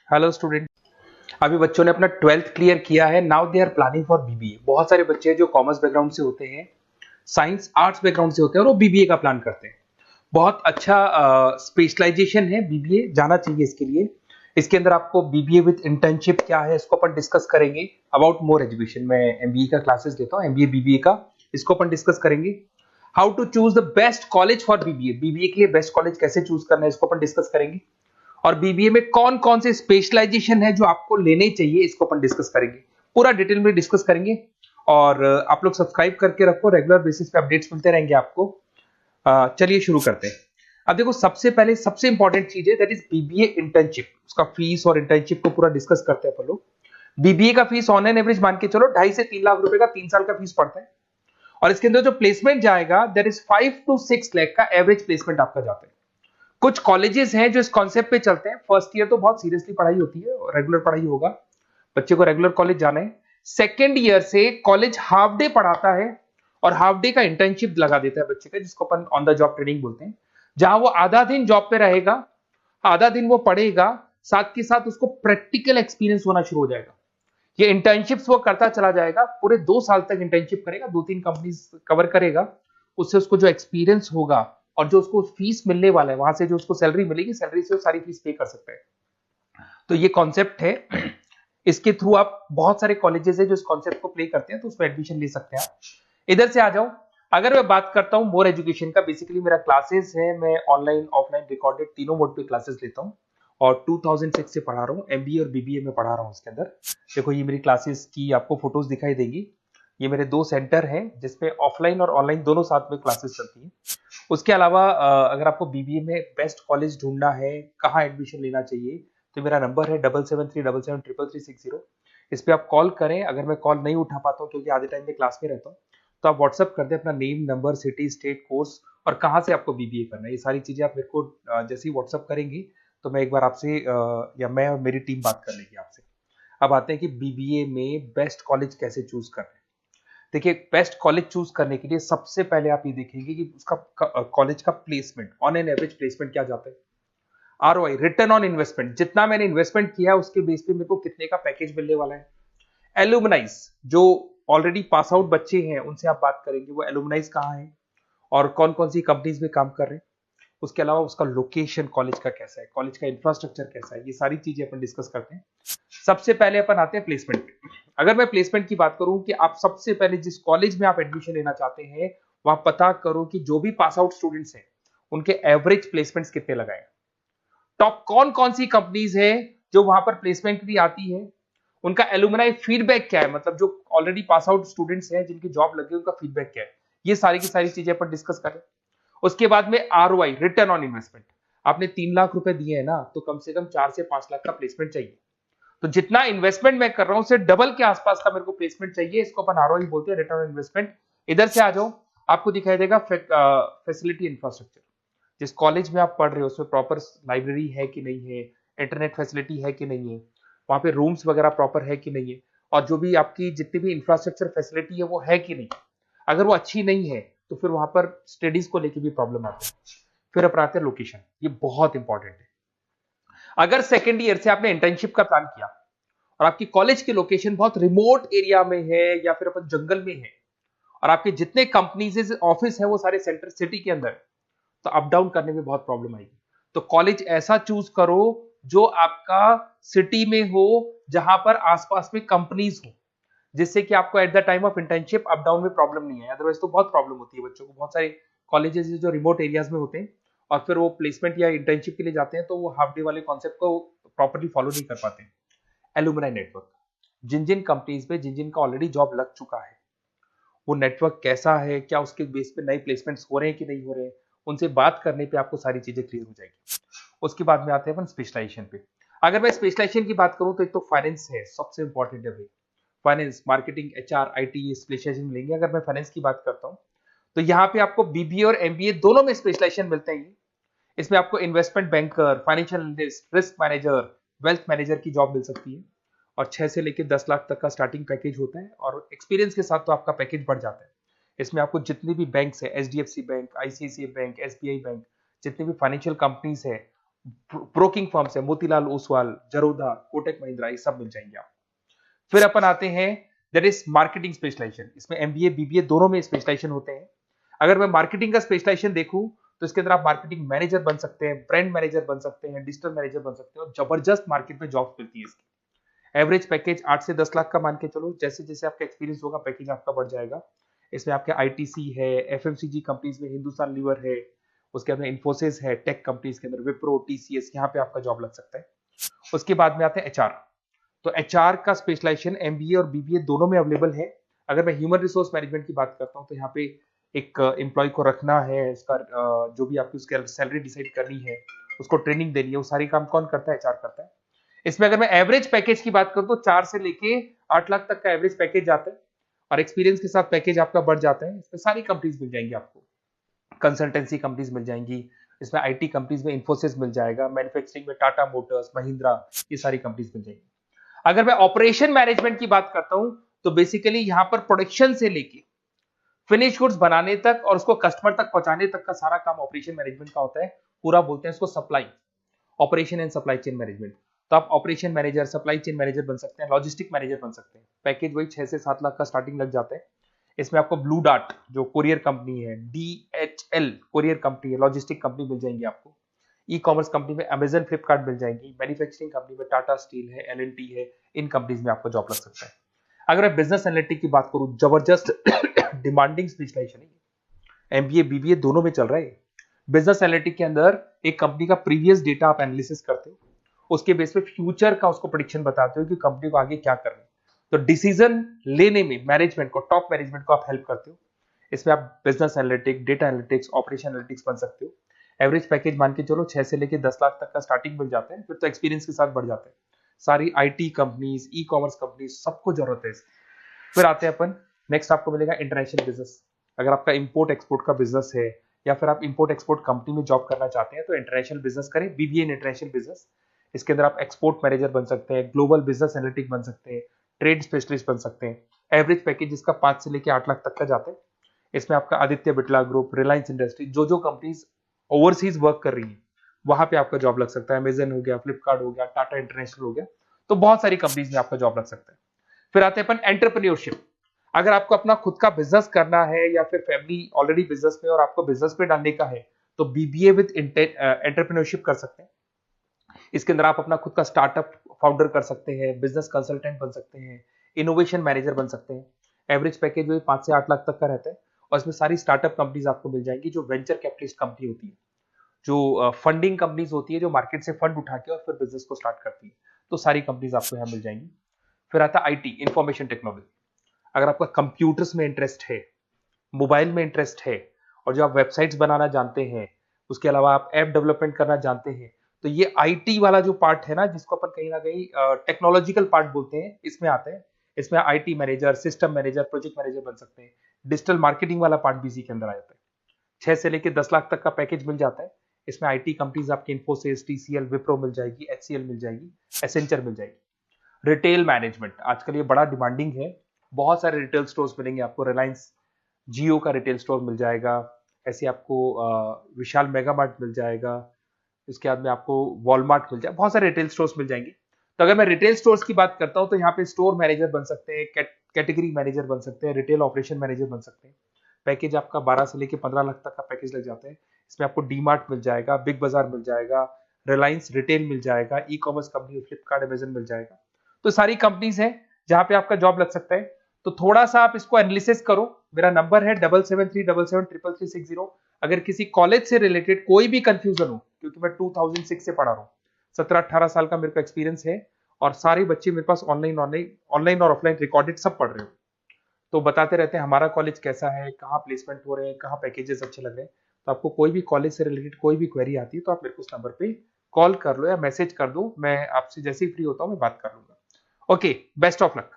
Hello student. अभी बच्चों ने अपना 12th क्लियर किया है। Now they are planning for BBA. बहुत सारे बच्चे हैं जो कॉमर्स बैकग्राउंड से होते हैं, साइंस आर्ट्स बैकग्राउंड से होते हैं और वो बीबीए का प्लान करते हैं। बहुत अच्छा स्पेशलाइजेशन है, बीबीए जाना चाहिए इसके लिए। इसके अंदर आपको बीबीए विद इंटर्नशिप क्या है इसको अपन डिस्कस करेंगे। अबाउट मोर एजुकेशन, मैं एमबीए का क्लासेस लेता हूँ, एमबीए बीबीए का, इसको अपन डिस्कस करेंगे। How to choose the best college for BBA, BBA के लिए बेस्ट कॉलेज कैसे चूज करना है इसको अपन डिस्कस करेंगे। और बीबीए में कौन कौन से स्पेशलाइजेशन है जो आपको लेने चाहिए इसको अपन डिस्कस करेंगे, पूरा डिटेल में डिस्कस करेंगे। और आप लोग सब्सक्राइब करके रखो, रेगुलर बेसिस पे अपडेट्स मिलते रहेंगे आपको। चलिए शुरू करते हैं। अब देखो, सबसे पहले सबसे इंपॉर्टेंट चीज है दैट इज बीबीए इंटर्नशिप। उसका फीस और इंटर्नशिप को पूरा डिस्कस करते हैं अपन लोग। बीबीए का फीस ऑनलाइन एवरेज मान के चलो 2.5 से 3 लाख रुपए का 3 साल का फीस पड़ता है। और इसके अंदर जो प्लेसमेंट जाएगा दैट इज 5 to 6 लाख का एवरेज प्लेसमेंट आपका जाता है। कुछ कॉलेजेस हैं जो इस कॉन्सेप्ट पे चलते हैं। फर्स्ट ईयर तो बहुत सीरियसली पढ़ाई होती है, रेगुलर पढ़ाई होगा, बच्चे को रेगुलर कॉलेज जाना है। सेकेंड ईयर से कॉलेज हाफ डे पढ़ाता है और हाफ डे का इंटर्नशिप लगा देता है बच्चे का, जिसको अपन ऑन द जॉब ट्रेनिंग बोलते हैं, जहां वो आधा दिन जॉब पे रहेगा, आधा दिन वो पढ़ेगा, साथ के साथ उसको प्रैक्टिकल एक्सपीरियंस होना शुरू हो जाएगा। ये इंटर्नशिप्स वो करता चला जाएगा, पूरे 2 साल तक इंटर्नशिप करेगा, 2-3 कंपनीज कवर करेगा। उससे उसको जो एक्सपीरियंस होगा और जो उसको फीस मिलने वाला है, वहां से जो उसको सैलरी मिलेगी, सैलरी से वो सारी फीस पे कर सकता है। तो ये कॉन्सेप्ट है। इसके थ्रू आप, बहुत सारे कॉलेजेस है जो इस कॉन्सेप्ट को प्ले करते हैं, तो उसमें एडमिशन ले सकते हैं आप। इधर से आ जाओ। अगर मैं बात करता हूं मोर एजुकेशन का, बेसिकली मेरा क्लासेस है, मैं ऑनलाइन ऑफलाइन रिकॉर्डेड तीनों मोड पे क्लासेस लेता हूं और 2006 से पढ़ा रहा हूं। एमबीए और बीबीए में पढ़ा रहा हूं। इसके अंदर देखो, ये मेरी क्लासेस की आपको फोटोज दिखाई देंगी। ये मेरे 2 सेंटर हैं जिसमें ऑफलाइन और ऑनलाइन दोनों साथ में क्लासेस चलती हैं। उसके अलावा अगर आपको बीबीए में बेस्ट कॉलेज ढूंढना है, कहाँ एडमिशन लेना चाहिए, तो मेरा नंबर है 7737733360। इस पे आप कॉल करें। अगर मैं कॉल नहीं उठा पाता हूँ क्योंकि आधे टाइम में क्लास में रहता हूँ, तो आप व्हाट्सअप कर दें अपना name, number, city, state, course और कहाँ से आपको बीबीए करना है। ये सारी चीजें आप मेरे को जैसे ही व्हाट्सअप करेंगी तो मैं एक बार आपसे या मैं और मेरी टीम बात कर लेगी आपसे। अब आते हैं कि बीबीए में बेस्ट कॉलेज कैसे चूज करना है। देखिए, बेस्ट कॉलेज चूज करने के लिए सबसे पहले आप ये देखेंगे कि उसका कॉलेज का placement, on an average placement क्या जाता है। आरओआई, रिटर्न ऑन इन्वेस्टमेंट, जितना मैंने इन्वेस्टमेंट किया है उसके बेस पे मेरे को कितने का पैकेज मिलने वाला है। एलुमनाइज, जो ऑलरेडी पास आउट बच्चे हैं उनसे आप बात करेंगे, वो एलुमनाइज कहाँ है और कौन कौन सी कंपनीज में काम कर रहे हैं। उसके अलावा उसका लोकेशन कॉलेज का कैसा है, कॉलेज का इंफ्रास्ट्रक्चर कैसा है, ये सारी चीजें अपन डिस्कस करते हैं। सबसे पहले अपन आते हैं प्लेसमेंट पे। अगर मैं प्लेसमेंट की बात करूं कि आप सबसे पहले जिस कॉलेज में आप एडमिशन लेना चाहते हैं, वहां पता करो कि जो भी पास आउट स्टूडेंट्स हैं उनके एवरेज प्लेसमेंट्स कितने लगाए। टॉप कौन कौन सी कंपनीज है जो वहां पर प्लेसमेंट भी आती है, उनका एलुमनाई फीडबैक क्या है, मतलब जो ऑलरेडी पास आउट स्टूडेंट्स हैं जिनकी जॉब लगी उनका फीडबैक क्या है। ये सारी की सारी चीजें अपन डिस्कस करें। उसके बाद में आरओआई, रिटर्न ऑन इन्वेस्टमेंट। आपने 3 लाख रुपए दिए हैं ना, तो कम से कम 4 से 5 लाख का प्लेसमेंट चाहिए। तो जितना इन्वेस्टमेंट मैं कर रहा हूं उससे डबल के आसपास का मेरे को प्लेसमेंट चाहिए। इसको अपन आरओआई बोलते हैं, रिटर्न ऑन इन्वेस्टमेंट। इधर से आ जाओ, आपको दिखाई देगा फैसिलिटी इंफ्रास्ट्रक्चर। जिस कॉलेज में आप पढ़ रहे हो उसमें प्रॉपर लाइब्रेरी है कि नहीं है, इंटरनेट फैसिलिटी है कि नहीं है, वहां पे रूम्स वगैरह प्रॉपर है कि नहीं है, और जो भी आपकी जितनी भी इंफ्रास्ट्रक्चर फैसिलिटी है वो है कि नहीं। अगर वो अच्छी नहीं है तो फिर वहां पर स्टडीज को लेकर भी प्रॉब्लम आती है। फिर अपनाते हैं लोकेशन, ये बहुत इंपॉर्टेंट है। अगर सेकेंड ईयर से आपने इंटर्नशिप का प्लान किया और आपकी कॉलेज की लोकेशन बहुत रिमोट एरिया में है या फिर अपन जंगल में है और आपके जितने कंपनीज ऑफिस है वो सारे सेंटर सिटी के अंदर, तो अप डाउन करने में बहुत प्रॉब्लम आएगी। तो कॉलेज ऐसा चूज करो जो आपका सिटी में हो, जहां पर आसपास में कंपनीज हो, जिससे कि आपको at the time of internship up down में प्रॉब्लम नहीं है। अदरवाइज तो बहुत प्रॉब्लम होती है बच्चों को। बहुत सारे कॉलेजेस जो रिमोट एरियाज में होते हैं और फिर वो प्लेसमेंट या इंटर्नशिप के लिए जाते हैं तो वो हाफ डे वाले कॉन्सेप्ट को प्रॉपरली फॉलो नहीं कर पाते हैं। एलुमनाई नेटवर्क, जिन जिन कंपनीज में जिन जिन का ऑलरेडी जॉब लग चुका है, वो नेटवर्क कैसा है, क्या उसके बेस पे नए प्लेसमेंट्स हो रहे हैं कि नहीं हो रहे हैं, उनसे बात करने पे आपको सारी चीजें क्लियर हो जाएगी। उसके बाद में आते हैं अपन स्पेशलाइजेशन पे। अगर मैं स्पेशलाइजेशन की बात करूं तो एक तो फाइनेंस है, सबसे इंपॉर्टेंट है भाई। Finance, marketing, HR, IT specialization मिलेंगे। अगर मैं फाइनेंस की बात करता हूं तो यहाँ पे आपको बीबीए और एमबीए दोनों में स्पेशलाइजेशन मिलते हैं। इसमें आपको investment banker, financial analyst, risk manager, wealth manager की जॉब मिल सकती है और 6 से लेकर 10 लाख तक का स्टार्टिंग पैकेज होता है और एक्सपीरियंस के साथ तो आपका पैकेज बढ़ जाता है। इसमें आपको जितनी भी बैंक्स है, HDFC bank, ICICI bank, SBI bank, जितनी भी फाइनेंशियल कंपनीज है, ब्रोकिंग फर्म्स है, मोतीलाल ओसवाल, जरोधा, कोटक महिंद्रा, ये सब मिल जाएंगे आप। फिर अपन आते हैं दैट इज मार्केटिंग स्पेशलाइजेशन। इसमें एमबीए बीबीए दोनों में स्पेशलाइजेशन होते हैं। अगर मैं मार्केटिंग का स्पेशलाइजेशन देखूं तो इसके अंदर आप मार्केटिंग मैनेजर बन सकते हैं, ब्रांड मैनेजर बन सकते हैं, डिजिटल मैनेजर बन सकते हैं, और जबरदस्त मार्केट में जॉब मिलती है इसकी। एवरेज पैकेज 8 से 10 लाख का मान के चलो। जैसे जैसे आपका एक्सपीरियंस होगा पैकेज आपका बढ़ जाएगा। इसमें आपके आईटीसी है, एफएमसीजी कंपनीज में हिंदुस्तान लीवर है, उसके अंदर इन्फोसिस है, टेक कंपनीज के अंदर विप्रो, टीसीएस, यहाँ पे आपका जॉब लग सकता है। उसके बाद में आते हैं एचआर। तो एचआर का स्पेशलाइजेशन एमबीए और बीबीए दोनों में अवेलेबल है। अगर मैं ह्यूमन रिसोर्स मैनेजमेंट की बात करता हूँ तो यहाँ पे एक एम्प्लॉय को रखना है, इसका जो भी आपकी उसकी सैलरी डिसाइड करनी है, उसको ट्रेनिंग देनी है, वो सारी काम कौन करता है? एचआर करता है। इसमें अगर मैं एवरेज पैकेज की बात करूं तो 4 से लेके 8 लाख तक का एवरेज पैकेज जाता है, और एक्सपीरियंस के साथ पैकेज आपका बढ़ जाता है। इसमें सारी कंपनीज मिल जाएंगी आपको, कंसल्टेंसी कंपनीज मिल जाएंगी, इसमें आईटी कंपनीज में इन्फोसिस मिल जाएगा, मैन्युफैक्चरिंग में टाटा मोटर्स, महिंद्रा, ये सारी कंपनीज मिल जाएंगी। अगर मैं ऑपरेशन मैनेजमेंट की बात करता हूं तो बेसिकली यहां पर प्रोडक्शन से लेके फिनिश गुड्स बनाने तक और उसको कस्टमर तक पहुंचाने तक का सारा काम ऑपरेशन मैनेजमेंट का होता है। पूरा बोलते हैं इसको supply, operation and supply chain management. तो आप operation manager, supply chain manager बन सकते हैं, लॉजिस्टिक मैनेजर बन सकते हैं। पैकेज वही 6 से 7 लाख का स्टार्टिंग लग जाता है। इसमें आपको ब्लू डार्ट जो कोरियर कंपनी है, डीएचएल कोरियर कंपनी है, लॉजिस्टिक कंपनी मिल जाएंगी आपको। ई कॉमर्स कंपनी में अमेजन, फ्लिपकार्ट मिल जाएंगी। मैन्युफैक्चरिंग कंपनी में टाटा स्टील है, एलएनटी है, इन कंपनीज में आपको जॉब लग सकता है। अगर मैं बिजनेस एनालिटिक की बात करूं, जबरदस्त डिमांडिंग स्पेशलाइजेशन है, एमबीए बीबीए दोनों में चल रहा है। बिजनेस एनालिटिक के अंदर एक कंपनी का प्रीवियस डेटा आप एनालिसिस करते हो, उसके बेस पे फ्यूचर का उसको प्रेडिक्शन बताते हो कि कंपनी को आगे क्या करना है। तो डिसीजन लेने में मैनेजमेंट को, टॉप मैनेजमेंट को आप हेल्प करते हो। इसमें आप business analytic, data analytics, operation analytics बन सकते हो। एवरेज पैकेज मान के चलो 6 से लेके 10 लाख तक का स्टार्टिंग मिल जाता है, फिर तो एक्सपीरियंस के साथ बढ़ जाता है। सारी IT companies, e commerce companies, सबको जरूरत है इसकी। फिर आते हैं अपन, नेक्स्ट आपको मिलेगा इंटरनेशनल बिजनेस। अगर आपका इंपोर्ट एक्सपोर्ट का बिजनेस है या फिर आप इंपोर्ट एक्सपोर्ट कंपनी में जॉब करना चाहते हैं तो इंटरनेशनल बिजनेस करें, बीबीए इन इंटरनेशनल बिजनेस। इसके अंदर आप एक्सपोर्ट मैनेजर बन सकते हैं, ग्लोबल बिजनेस एनालिटिक बन सकते हैं, ट्रेड स्पेशलिस्ट बन सकते हैं। एवरेज पैकेज इसका 5 से लेके 8 लाख तक का जाता है। इसमें आपका आदित्य बिरला ग्रुप, रिलायंस इंडस्ट्री, जो जो कंपनीज ओवरसीज वर्क कर रही है वहां पे आपका जॉब लग सकता है। अमेजन हो गया, फ्लिपकार्ट हो गया, टाटा इंटरनेशनल हो गया, तो बहुत सारी कंपनीज में आपका जॉब लग सकता है। फिर आते हैं अपन एंटरप्रेन्योरशिप। अगर आपको अपना खुद का बिजनेस करना है या फिर फैमिली ऑलरेडी बिजनेस में और आपको बिजनेस में डालने का है तो बीबीए विद एंटरप्रेन्योरशिप कर सकते हैं। इसके अंदर आप अपना खुद का स्टार्टअप फाउंडर कर सकते हैं, बिजनेस कंसल्टेंट बन सकते हैं, इनोवेशन मैनेजर बन सकते हैं। एवरेज पैकेज वही 5 से 8 लाख तक का रहता है, और इसमें सारी स्टार्टअप कंपनीज आपको मिल जाएंगी जो वेंचर कैपिटलिस्ट कंपनी होती है, जो फंडिंग कंपनीज होती है, जो मार्केट से फंड उठा के और फिर बिजनेस को स्टार्ट करती है। तो सारी कंपनीज आपको यहाँ मिल जाएंगी। फिर आता है आईटी, इंफॉर्मेशन टेक्नोलॉजी। अगर आपका कंप्यूटर्स में इंटरेस्ट है, मोबाइल में इंटरेस्ट है, और जो आप वेबसाइट्स बनाना जानते हैं, उसके अलावा आप ऐप डेवलपमेंट करना जानते हैं, तो ये आईटी वाला जो पार्ट है ना, जिसको अपन कहीं ना कहीं टेक्नोलॉजिकल पार्ट बोलते हैं, इसमें आते हैं। इसमें IT manager, system manager, project manager बन सकते हैं। डिजिटल मार्केटिंग वाला पार्ट भी इसी के अंदर आ जाता है। 6 से लेकर 10 लाख तक का पैकेज मिल जाता है। इसमें आईटी कंपनीज आपकी इन्फोसिस, टीसीएल, विप्रो मिल जाएगी, एचसीएल मिल जाएगी, एसेंचर मिल जाएगी। रिटेल मैनेजमेंट आजकल ये बड़ा डिमांडिंग है। बहुत सारे रिटेल स्टोर्स मिलेंगे आपको। रिलायंस जियो का रिटेल स्टोर मिल जाएगा, ऐसे आपको विशाल मेगा मार्ट मिल जाएगा, इसके बाद में आपको वॉलमार्ट मिल जाएगा, बहुत सारे रिटेल स्टोर्स मिल जाएंगे। तो अगर मैं रिटेल स्टोर्स की बात करता हूं तो यहाँ पे स्टोर मैनेजर बन सकते हैं, कैटेगरी मैनेजर बन सकते हैं, रिटेल ऑपरेशन मैनेजर बन सकते हैं। पैकेज आपका 12 से लेके 15 लाख तक का पैकेज लग जाता है। इसमें आपको डी मार्ट मिल जाएगा, बिग बाजार मिल जाएगा, रिलायंस रिटेल मिल जाएगा, e commerce company Flipkart, Amazon मिल जाएगा। तो सारी कंपनीज है जहां पे आपका जॉब लग सकता है। तो थोड़ा सा आप इसको एनालिसिस करो। मेरा नंबर है 7737733360। अगर किसी कॉलेज से रिलेटेड कोई भी कंफ्यूजन हो, क्योंकि मैं 2006 से पढ़ा रहा हूँ, 17-18 साल का मेरे को एक्सपीरियंस है, और सारे बच्चे मेरे पास ऑनलाइन और ऑफलाइन रिकॉर्डेड सब पढ़ रहे हो, तो बताते रहते हैं हमारा कॉलेज कैसा है, कहाँ प्लेसमेंट हो रहे हैं, कहाँ पैकेजेस अच्छे लग रहे हैं। तो आपको कोई भी कॉलेज से रिलेटेड कोई भी क्वेरी आती है तो आप मेरे को उस नंबर पे कॉल कर लो या मैसेज कर दो, मैं आपसे जैसे ही फ्री होता हूँ मैं बात कर लूंगा। Okay, best of luck.